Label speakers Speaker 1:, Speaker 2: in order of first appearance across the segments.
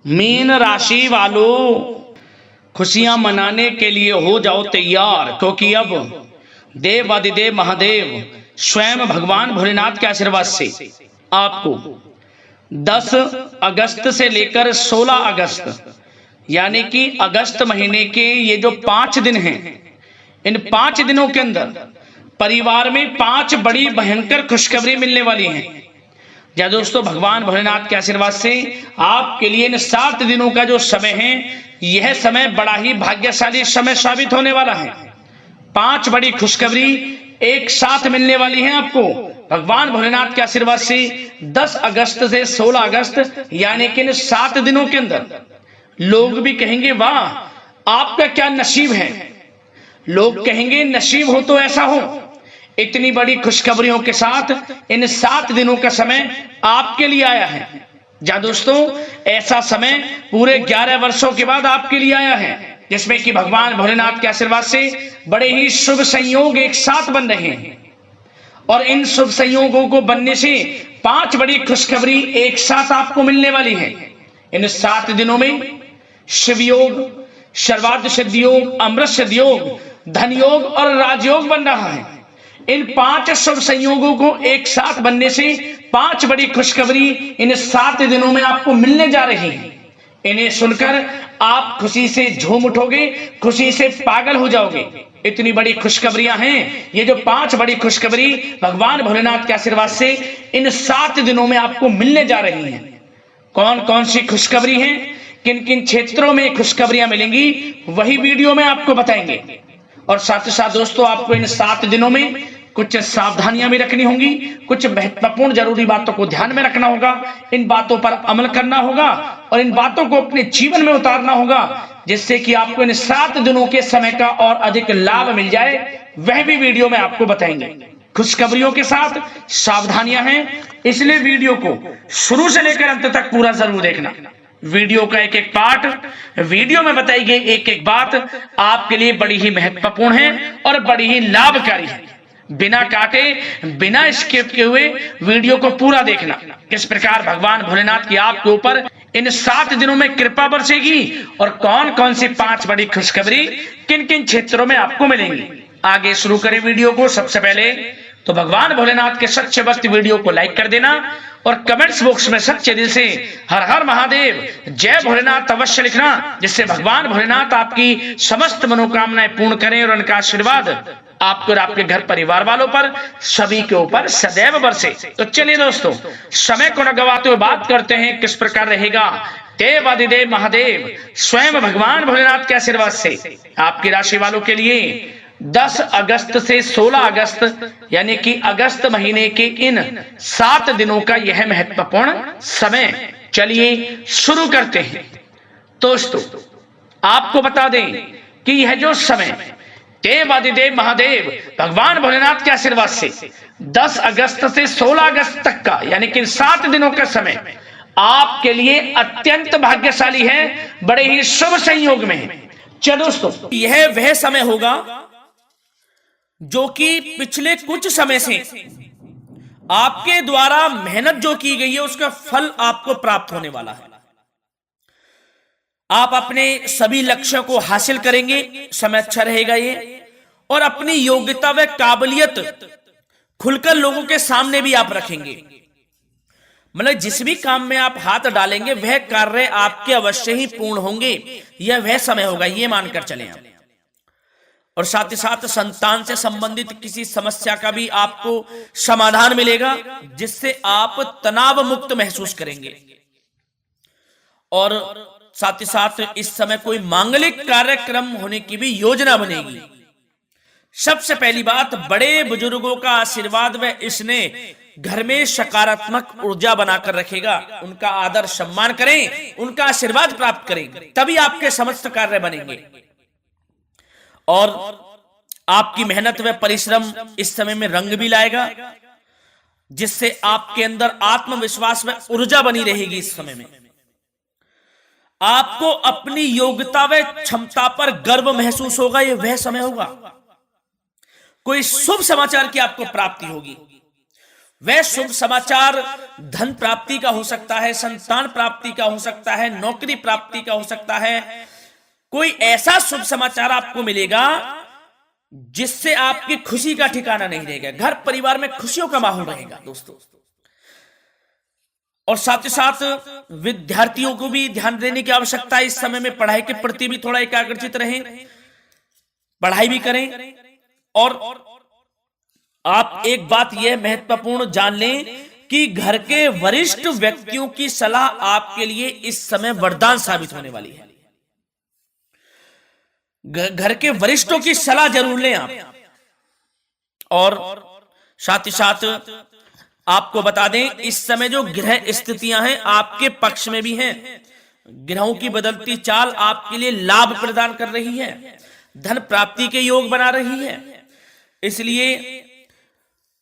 Speaker 1: Mean राशि वालों, खुशियां मनाने के लिए हो जाओ तैयार, क्योंकि अब देवाधिदेव महादेव स्वयं भगवान भोलेनाथ के आशीर्वाद से आपको 10 अगस्त से लेकर 16 अगस्त यानी कि अगस्त महीने के ये जो 5 दिन हैं, इन 5 दिनों के अंदर परिवार में 5 बड़ी भयंकर खुशखबरी मिलने वाली हैं। या दोस्तों, भगवान भोलेनाथ के आशीर्वाद से आपके लिए इन 7 दिनों का जो समय है, यह समय बड़ा ही भाग्यशाली समय साबित होने वाला है। 5 बड़ी खुशखबरी एक साथ मिलने वाली हैं आपको भगवान भोलेनाथ के आशीर्वाद से 10 अगस्त से 16 अगस्त यानी कि इन 7 दिनों के अंदर। लोग भी कहेंगे वाह आपका क्या नसीब है, लोग कहेंगे नसीब हो तो ऐसा हो। इतनी बड़ी खुशखबरियों के साथ इन 7 दिनों का समय आपके लिए आया है। जा दोस्तों, ऐसा समय पूरे 11 वर्षों के बाद आपके लिए आया है, जिसमें कि भगवान भोलेनाथ के आशीर्वाद से बड़े ही शुभ संयोग एक साथ बन रहे हैं। और इन शुभ संयोगों को बनने से 5 बड़ी खुशखबरी एक साथ आपको मिलने वाली है। इन 7 दिनों में शिव योग, सर्वार्थ सिद्धि योग, अमृत सिद्धि योग, धन योग और राजयोग बन रहा है। इन 5 शुभ संयोगों को एक साथ बनने से 5 बड़ी खुशखबरी इन 7 दिनों में आपको मिलने जा रही है। इन्हें सुनकर आप खुशी से झूम उठोगे, खुशी से पागल हो जाओगे। इतनी बड़ी खुशखबरियां हैं। ये जो 5 बड़ी खुशखबरी भगवान भोलेनाथ के आशीर्वाद से इन 7 दिनों में आपको मिलने जा रही हैं। कौन कौन सी खुशखबरी हैं, किन किन क्षेत्रों में खुशखबरियां मिलेंगी, वही वीडियो में आपको बताएंगे। और साथ ही साथ दोस्तों, आपको इन 7 दिनों में कुछ सावधानियां भी रखनी होंगी, कुछ महत्वपूर्ण जरूरी बातों को ध्यान में रखना होगा, इन बातों पर अमल करना होगा और इन बातों को अपने जीवन में उतारना होगा, जिससे कि आपको इन 7 दिनों के समय का और अधिक लाभ मिल जाए। वह भी वीडियो में आपको बताएंगे। खुशखबरियों के साथ सावधानियां हैं, इसलिए वीडियो को शुरू से लेकर अंत तक पूरा जरूर देखना। वीडियो का एक एक पार्ट, वीडियो में बताई गई एक एक बात आपके लिए बड़ी ही महत्वपूर्ण है और बड़ी ही लाभकारी है। बिना काटे, बिना स्किप किए हुए वीडियो को पूरा देखना। किस प्रकार भगवान भोलेनाथ की आपके ऊपर इन 7 दिनों में कृपा बरसेगी और कौन कौन सी 5 बड़ी खुशखबरी किन किन क्षेत्रों में आपको मिलेंगी। आगे शुरू करें वीडियो को। सबसे पहले तो भगवान भोलेनाथ के सच्चे भक्त वीडियो को लाइक कर देना और कमेंट्स बॉक्स में सच्चे दिल से हर हर महादेव, जय भोलेनाथ अवश्य लिखना, जिससे भगवान भोलेनाथ आपकी समस्त मनोकामनाएं पूर्ण करें और उनका आशीर्वाद आपको और आपके घर परिवार वालों पर सभी के ऊपर सदैव बरसे। तो चलिए दोस्तों, समय को न गवाते हुए बात करते हैं किस प्रकार रहेगा देवाधिदेव महादेव स्वयं भगवान भोलेनाथ के आशीर्वाद से आपकी राशि वालों के लिए 10 अगस्त से 16 अगस्त यानी कि अगस्त महीने के इन 7 दिनों का यह महत्वपूर्ण समय। चलिए शुरू करते हैं। दोस्तों, आपको बता दें कि यह जो समय देवाधिदेव महादेव भगवान भोलेनाथ के आशीर्वाद से 10 अगस्त से 16 अगस्त तक का यानी कि 7 दिनों का समय आपके लिए अत्यंत भाग्यशाली है, बड़े ही शुभ संयोग में है। चलो दोस्तों, यह वह समय होगा जो कि पिछले कुछ समय से आपके द्वारा मेहनत जो की गई है उसका फल आपको प्राप्त होने वाला है। आप अपने सभी लक्ष्यों को हासिल करेंगे, समय अच्छा रहेगा ये। और अपनी योग्यता व काबिलियत खुलकर लोगों के सामने भी आप रखेंगे। मतलब जिस भी काम में आप हाथ डालेंगे वह कार्य आपके अवश्य ही पूर्ण होंगे। यह वह समय होगा, ये मानकर चलें आप। और साथ ही साथ संतान से संबंधित किसी समस्या का भी आपको समाधान मिलेगा, जिससे आप तनाव मुक्त महसूस करेंगे। और साथ ही साथ इस समय कोई मांगलिक कार्यक्रम होने की भी योजना बनेगी। सबसे पहली बात, बड़े बुजुर्गों का आशीर्वाद व इसने घर में सकारात्मक ऊर्जा बनाकर रखेगा। उनका आदर सम्मान करें, उनका आशीर्वाद प्राप्त करें, तभी आपके समस्त कार्य बनेंगे। और आपकी मेहनत व परिश्रम इस समय में रंग भी लाएगा, जिससे आपके अंदर आत्मविश्वास व ऊर्जा बनी रहेगी। इस समय में आपको अपनी योग्यता व क्षमता पर गर्व महसूस होगा। यह वह समय होगा, कोई शुभ समाचार की आपको प्राप्ति होगी। वह शुभ समाचार धन प्राप्ति का हो सकता है, संतान प्राप्ति का हो सकता है, नौकरी प्राप्ति का हो सकता है। कोई ऐसा शुभ समाचार आपको मिलेगा जिससे आपकी खुशी का ठिकाना नहीं रहेगा, घर परिवार में खुशियों का माहौल रहेगा दोस्तों। और साथ ही साथ विद्यार्थियों को भी ध्यान देने की आवश्यकता है। इस समय में पढ़ाई के प्रति भी थोड़ा एकाग्रचित रहें, पढ़ाई भी करें। और आप एक बात यह महत्वपूर्ण जान लें कि घर के वरिष्ठ व्यक्तियों की सलाह आपके लिए इस समय वरदान साबित होने वाली है। घर के वरिष्ठों की सलाह जरूर लें आप। और साथ ही साथ आपको बता दें, इस समय जो ग्रह स्थितियां हैं आपके पक्ष में भी हैं। ग्रहों की बदलती चाल आपके लिए लाभ प्रदान कर रही है, धन प्राप्ति के योग बना रही है। इसलिए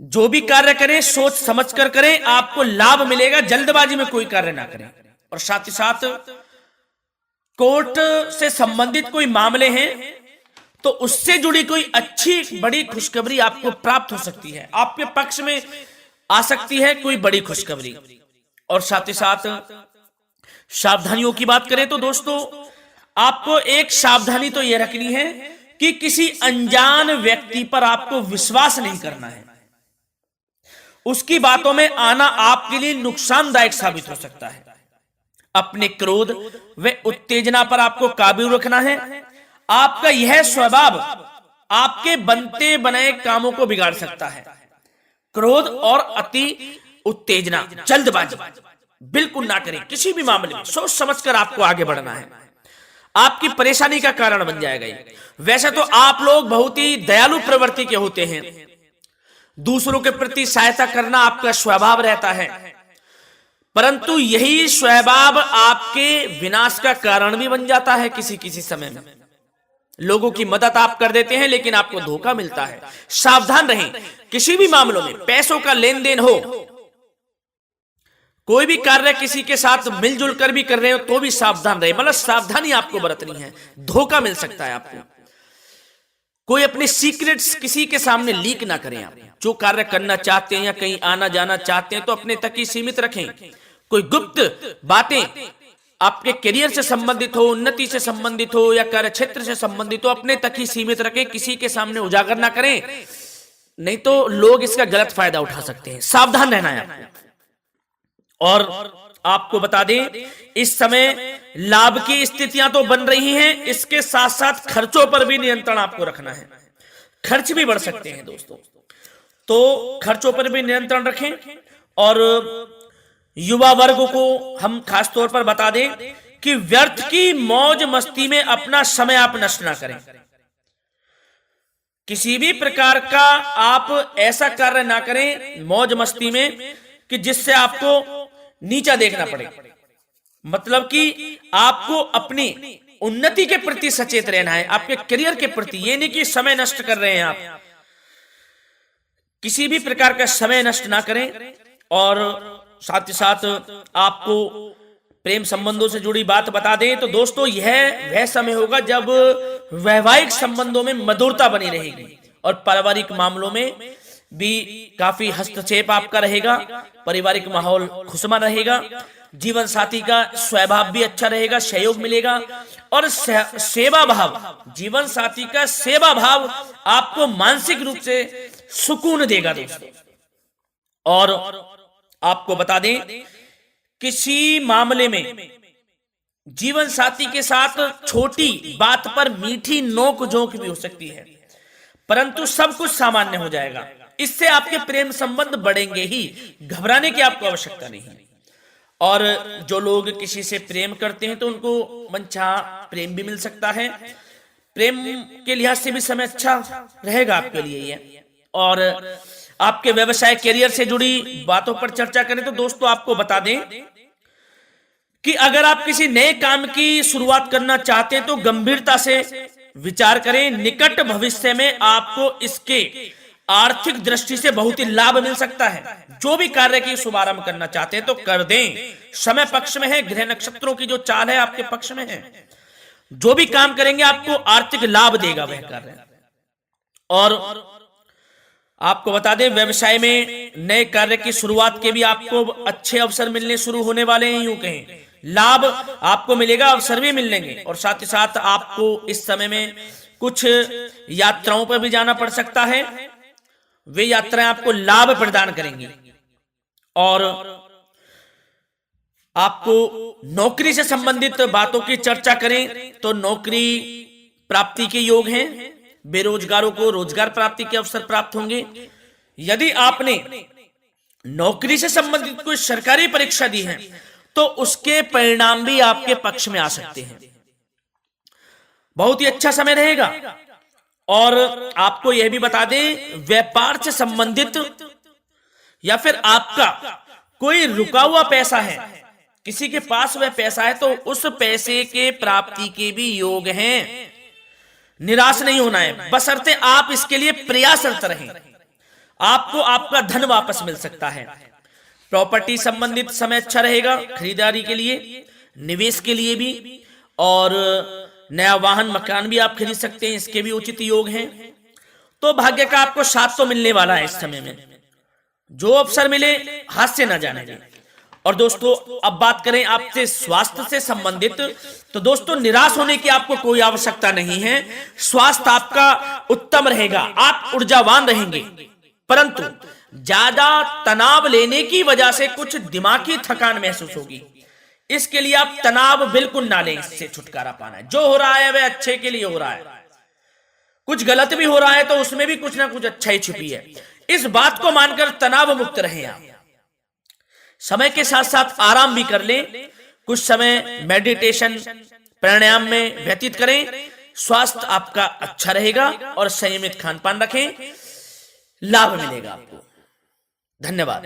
Speaker 1: जो भी कार्य करें सोच समझ कर करें, आपको लाभ मिलेगा। जल्दबाजी में कोई कार्य ना करें। और साथ ही साथ कोर्ट से संबंधित कोई मामले हैं तो उससे जुड़ी कोई अच्छी बड़ी खुशखबरी आपको प्राप्त हो सकती है, आपके पक्ष में आ सकती है कोई बड़ी खुशखबरी। और साथ ही साथ सावधानियों की बात करें तो दोस्तों, आपको एक सावधानी तो यह रखनी है कि किसी अनजान व्यक्ति पर आपको विश्वास नहीं करना है। उसकी बातों में आना आपके लिए नुकसानदायक साबित हो सकता है। अपने क्रोध व उत्तेजना पर आपको काबू रखना है। आपका यह स्वभाव आपके बनते बनाए कामों को बिगाड़ सकता है। क्रोध और अति उत्तेजना, जल्दबाजी बिल्कुल ना करें। किसी भी मामले में सोच समझकर आपको आगे बढ़ना है, आपकी परेशानी का कारण बन जाएगा ये। वैसे तो आप लोग बहुत ही दयालु प्रवृत्ति के होते हैं, दूसरों के प्रति सहायता करना आपका स्वभाव रहता है, परंतु यही स्वभाव आपके विनाश का कारण भी बन जाता है। किसी किसी समय में लोगों की मदद आप कर देते हैं लेकिन आपको धोखा मिलता है। सावधान रहें। किसी भी मामलों में पैसों का लेन देन हो, कोई भी कार्य किसी के साथ मिलजुल कर भी कर रहे हो तो भी सावधान रहे। मतलब सावधानी आपको बरतनी है, धोखा मिल सकता है आपको। कोई अपने सीक्रेट्स किसी के सामने लीक ना करें। आप जो कार्य करना चाहते हैं या कहीं आना जाना चाहते हैं तो अपने तक ही सीमित रखें। कोई गुप्त बातें आपके करियर से संबंधित हो, उन्नति से संबंधित हो या कार्य क्षेत्र से संबंधित हो, अपने तक ही सीमित रखें, किसी के सामने उजागर ना करें, नहीं तो लोग इसका गलत फायदा उठा सकते हैं। सावधान रहना है आपको। और आपको बता दें, इस समय लाभ की स्थितियां तो बन रही हैं, इसके साथ साथ खर्चों पर भी नियंत्रण आपको रखना है। खर्च भी बढ़ सकते हैं दोस्तों, तो खर्चों पर भी नियंत्रण रखें। और युवा वर्ग को हम खास तौर पर बता दें कि व्यर्थ की मौज मस्ती में अपना समय आप नष्ट ना करें। किसी भी प्रकार का आप ऐसा कार्य ना करें मौज मस्ती में कि जिससे आपको नीचा देखना पड़े। मतलब कि आपको अपनी उन्नति के प्रति सचेत रहना है, आपके करियर के प्रति। ये नहीं कि समय नष्ट कर रहे हैं आप, किसी भी प्रकार का समय नष्ट ना करें। और साथ ही साथ आपको प्रेम संबंधों से जुड़ी बात बता दें तो दोस्तों, यह वह समय होगा जब वैवाहिक संबंधों में मधुरता बनी रहेगी और पारिवारिक मामलों में भी काफी हस्तक्षेप आपका रहेगा। पारिवारिक माहौल खुशनुमा रहेगा, जीवन साथी का स्वभाव भी अच्छा रहेगा, सहयोग मिलेगा। और सेवा भाव, जीवन साथी का सेवा भाव आपको मानसिक रूप से सुकून देगा दोस्तों। और आपको बता दें, किसी मामले में जीवन साथी के साथ छोटी बात पर मीठी नोक झोंक भी हो सकती है, परंतु सब कुछ सामान्य हो जाएगा। इससे आपके प्रेम संबंध बढ़ेंगे ही, घबराने की आपको आवश्यकता नहीं। और जो लोग किसी से प्रेम करते हैं तो उनको मनचाहा प्रेम भी मिल सकता है। प्रेम के लिहाज से भी समय अच्छा रहेगा आपके लिए ये। और आपके व्यवसाय करियर से जुड़ी बातों पर चर्चा करें तो दोस्तों, आपको बता दें कि अगर आप किसी नए काम की शुरुआत करना चाहते हैं तो गंभीरता से विचार करें। निकट भविष्य में आपको इसके आर्थिक दृष्टि से बहुत ही लाभ मिल सकता है। जो भी कार्य की शुभारंभ करना चाहते हैं तो कर दें, समय पक्ष में है। ग्रह नक्षत्रों की जो चाल है आपके पक्ष में है। जो भी काम करेंगे आपको आर्थिक लाभ देगा वह कार्य। और आपको बता दें, व्यवसाय में नए कार्य की शुरुआत के भी आपको अच्छे अवसर मिलने शुरू होने वाले हैं। यूं कहें लाभ आपको मिलेगा, अवसर भी मिलेंगे। और साथ ही साथ आपको इस समय में कुछ यात्राओं पर भी जाना पड़ सकता है। वे यात्राएं आपको लाभ प्रदान करेंगी। और आपको नौकरी से संबंधित बातों की चर्चा करें तो नौकरी प्राप्ति के योग हैं। बेरोजगारों को रोजगार प्राप्ति के अवसर प्राप्त होंगे। यदि आपने नौकरी से संबंधित कोई सरकारी परीक्षा दी है तो उसके परिणाम भी आपके पक्ष में आ सकते हैं। बहुत ही अच्छा समय रहेगा। और आपको यह भी बता दें, व्यापार से संबंधित या फिर आपका कोई रुका हुआ पैसा है, किसी के पास वह पैसा है, तो उस पैसे के प्राप्ति के भी योग हैं। निराश नहीं होना है, बशर्ते आप इसके लिए प्रयासरत रहें। आपको आपका धन वापस मिल सकता है। प्रॉपर्टी संबंधित समय अच्छा रहेगा, खरीदारी के लिए, निवेश के लिए भी। और नया वाहन मकान भी आप खरीद सकते हैं, इसके भी उचित योग हैं। तो भाग्य का आपको साथ तो मिलने वाला है इस समय में। जो अवसर मिले हाथ से ना जाने दें। और दोस्तों, अब बात करें आपसे स्वास्थ्य से संबंधित, तो दोस्तों निराश होने की आपको कोई आवश्यकता नहीं है। स्वास्थ्य आपका उत्तम रहेगा, आप ऊर्जावान रहेंगे। परंतु ज्यादा तनाव लेने की वजह से कुछ दिमागी थकान महसूस होगी। इसके लिए आप तनाव बिल्कुल ना लें। इससे छुटकारा पाना है। जो हो रहा है वह अच्छे के लिए हो रहा है। कुछ गलत भी हो रहा है तो उसमें भी कुछ ना कुछ अच्छा ही छुपी है। इस बात को मानकर तनाव मुक्त रहें आप। समय के साथ साथ आराम भी कर लें। कुछ समय मेडिटेशन, प्राणायाम में व्यतीत करें। स्वास्थ्य आपका अच्छा रहेगा और संयमित खान पान रखें, लाभ मिलेगा आपको। धन्यवाद।